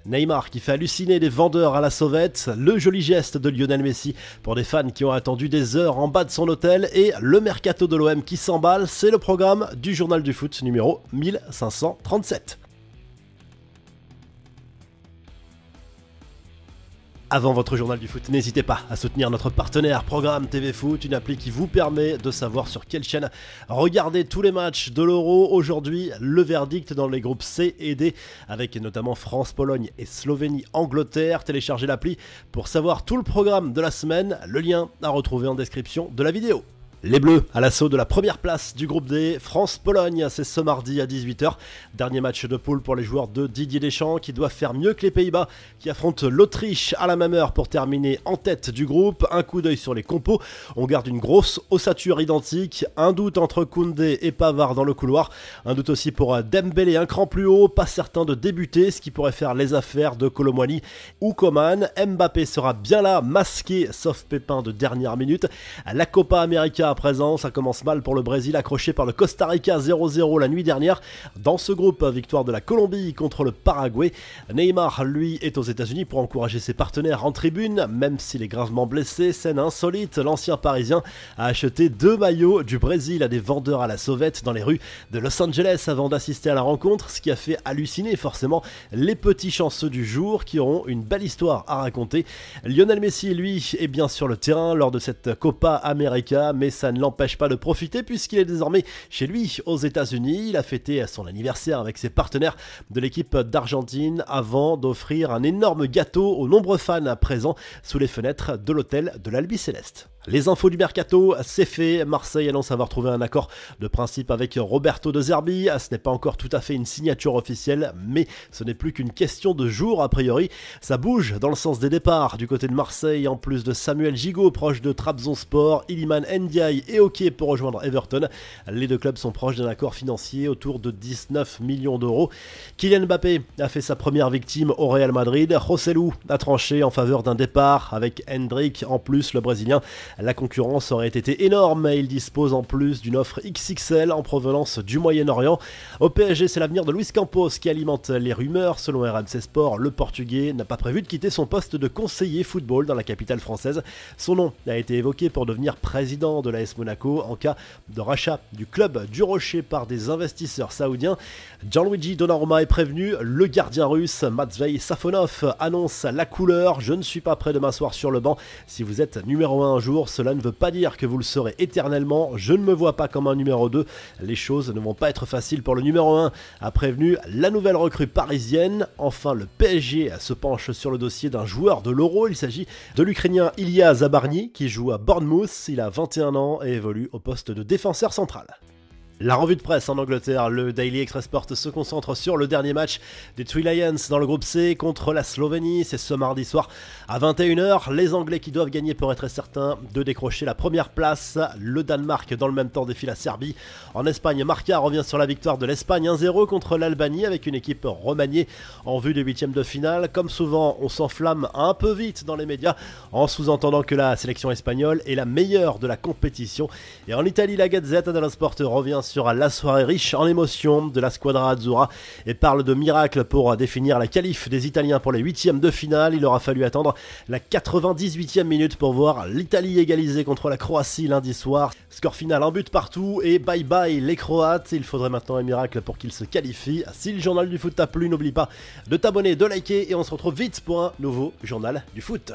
Neymar qui fait halluciner les vendeurs à la sauvette, le joli geste de Lionel Messi pour des fans qui ont attendu des heures en bas de son hôtel et le mercato de l'OM qui s'emballe, c'est le programme du Journal du Foot numéro 1537. Avant votre journal du foot, n'hésitez pas à soutenir notre partenaire Programme TV Foot, une appli qui vous permet de savoir sur quelle chaîne regarder tous les matchs de l'Euro. Aujourd'hui, le verdict dans les groupes C et D, avec notamment France, Pologne et Slovénie, Angleterre. Téléchargez l'appli pour savoir tout le programme de la semaine. Le lien à retrouver en description de la vidéo. Les Bleus à l'assaut de la première place du groupe D, France-Pologne, c'est ce mardi à 18h. Dernier match de poule pour les joueurs de Didier Deschamps qui doivent faire mieux que les Pays-Bas qui affrontent l'Autriche à la même heure pour terminer en tête du groupe. Un coup d'œil sur les compos, on garde une grosse ossature identique, un doute entre Koundé et Pavard dans le couloir, un doute aussi pour Dembélé un cran plus haut, pas certain de débuter, ce qui pourrait faire les affaires de Kolo Muani ou Coman. Mbappé sera bien là, masqué, sauf pépin de dernière minute. La Copa América à présent, ça commence mal pour le Brésil, accroché par le Costa Rica 0-0 la nuit dernière. Dans ce groupe, victoire de la Colombie contre le Paraguay. Neymar, lui, est aux États-Unis pour encourager ses partenaires en tribune, même s'il est gravement blessé. Scène insolite, l'ancien Parisien a acheté 2 maillots du Brésil à des vendeurs à la sauvette dans les rues de Los Angeles avant d'assister à la rencontre, ce qui a fait halluciner forcément les petits chanceux du jour qui auront une belle histoire à raconter. Lionel Messi, lui, est bien sur le terrain lors de cette Copa América, mais ça ne l'empêche pas de profiter puisqu'il est désormais chez lui aux États-Unis. Il a fêté son anniversaire avec ses partenaires de l'équipe d'Argentine avant d'offrir un énorme gâteau aux nombreux fans présents sous les fenêtres de l'hôtel de l'Albiceleste. Les infos du mercato, c'est fait. Marseille annonce avoir trouvé un accord de principe avec Roberto De Zerbi. Ce n'est pas encore tout à fait une signature officielle, mais ce n'est plus qu'une question de jours a priori. Ça bouge dans le sens des départs du côté de Marseille, en plus de Samuel Gigot, proche de Trabzonspor, Iliman Ndiaye et OK pour rejoindre Everton. Les deux clubs sont proches d'un accord financier autour de 19 millions d'euros. Kylian Mbappé a fait sa première victime au Real Madrid. Joselu a tranché en faveur d'un départ avec Hendrik. En plus, le Brésilien, la concurrence aurait été énorme et il dispose en plus d'une offre XXL en provenance du Moyen-Orient. Au PSG, c'est l'avenir de Luis Campos qui alimente les rumeurs. Selon RMC Sport, le Portugais n'a pas prévu de quitter son poste de conseiller football dans la capitale française. Son nom a été évoqué pour devenir président de l'AS Monaco en cas de rachat du club du Rocher par des investisseurs saoudiens. Gianluigi Donnarumma est prévenu. Le gardien russe Matvei Safonov annonce la couleur. Je ne suis pas prêt de m'asseoir sur le banc. Si vous êtes numéro 1 un jour, cela ne veut pas dire que vous le serez éternellement. Je ne me vois pas comme un numéro 2. Les choses ne vont pas être faciles pour le numéro 1, a prévenu la nouvelle recrue parisienne. Enfin, le PSG se penche sur le dossier d'un joueur de l'Euro. Il s'agit de l'Ukrainien Ilya Zabarny qui joue à Bournemouth. Il a 21 ans et évolue au poste de défenseur central. La revue de presse en Angleterre, le Daily Express Sport se concentre sur le dernier match des Three Lions dans le groupe C contre la Slovénie. C'est ce mardi soir à 21h. Les Anglais qui doivent gagner pour être certains de décrocher la première place. Le Danemark dans le même temps défie la Serbie. En Espagne, Marca revient sur la victoire de l'Espagne 1-0 contre l'Albanie avec une équipe remaniée en vue des huitièmes de finale. Comme souvent, on s'enflamme un peu vite dans les médias en sous-entendant que la sélection espagnole est la meilleure de la compétition. Et en Italie, la Gazzetta dello Sport revient sur la soirée riche en émotions de la Squadra Azzurra et parle de miracle pour définir la qualif des Italiens pour les huitièmes de finale. Il aura fallu attendre la 98e minute pour voir l'Italie égaliser contre la Croatie lundi soir. Score final, un but partout et bye bye les Croates. Il faudrait maintenant un miracle pour qu'ils se qualifient. Si le journal du foot t'a plu, n'oublie pas de t'abonner, de liker et on se retrouve vite pour un nouveau journal du foot.